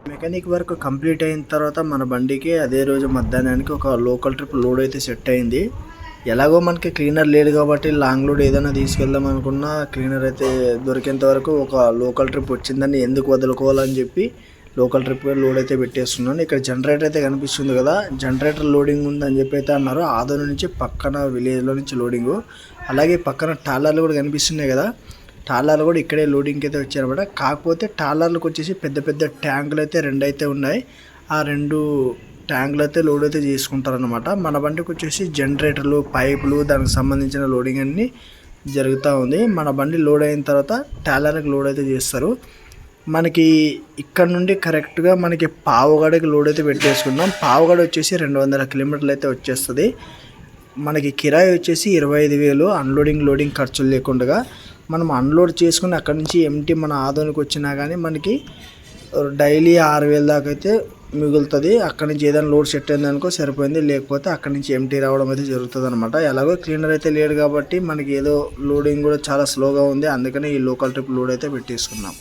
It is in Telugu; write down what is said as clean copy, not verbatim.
మెకానిక్ వర్క్ కంప్లీట్ అయిన తర్వాత మన బండికి అదే రోజు మధ్యాహ్నానికి ఒక లోకల్ ట్రిప్ లోడ్ అయితే సెట్ అయింది. ఎలాగో మనకి క్లీనర్ లేడు కాబట్టి లాంగ్ లోడ్ ఏదైనా తీసుకెళ్దాం అనుకున్నా క్లీనర్ అయితే దొరికేంత వరకు ఒక లోకల్ ట్రిప్ వచ్చిందని ఎందుకు వదులుకోవాలని చెప్పి లోకల్ ట్రిప్ లోడ్ అయితే పెట్టేస్తున్నాను. ఇక్కడ జనరేటర్ అయితే కనిపిస్తుంది కదా, జనరేటర్ లోడింగ్ ఉందని చెప్పి అయితే అన్నారు. ఆదోని నుంచి పక్కన విలేజ్లో నుంచి లోడింగు, అలాగే పక్కన టాలర్లు కూడా కనిపిస్తున్నాయి కదా, టాలర్లు కూడా ఇక్కడే లోడింగ్కి అయితే వచ్చారన్నమాట. కాకపోతే టాలర్లకు వచ్చేసి పెద్ద పెద్ద ట్యాంకులు అయితే 2 అయితే ఉన్నాయి. ఆ 2 ట్యాంకులు అయితే లోడ్ అయితే చేసుకుంటారనమాట. మన బండికి వచ్చేసి జనరేటర్లు, పైపులు, దానికి సంబంధించిన లోడింగ్ అన్నీ జరుగుతూ ఉంది. మన బండి లోడ్ అయిన తర్వాత టాలర్కి లోడ్ అయితే చేస్తారు. మనకి ఇక్కడ నుండి కరెక్ట్గా మనకి పావుగడకి లోడ్ అయితే పెట్టేసుకున్నాం. పావుగడ వచ్చేసి 200 కిలోమీటర్లు అయితే వచ్చేస్తుంది. మనకి కిరాయి వచ్చేసి 25,000 అన్లోడింగ్ లోడింగ్ ఖర్చులు లేకుండా. మనం అన్లోడ్ చేసుకుని అక్కడి నుంచి ఎంటీ మన ఆదోనికి వచ్చినా కానీ మనకి డైలీ 6,000 దాకా అయితే మిగులుతుంది. అక్కడి నుంచి ఏదైనా లోడ్ సెట్ అయిందనుకో సరిపోయింది, లేకపోతే అక్కడి నుంచి ఎంటీ రావడం అయితే జరుగుతుంది అనమాట. ఎలాగో క్లీనర్ అయితే లేడు కాబట్టి మనకి ఏదో లోడింగ్ కూడా చాలా స్లోగా ఉంది, అందుకని ఈ లోకల్ ట్రిప్ లోడ్ అయితే పెట్టేసుకున్నాం.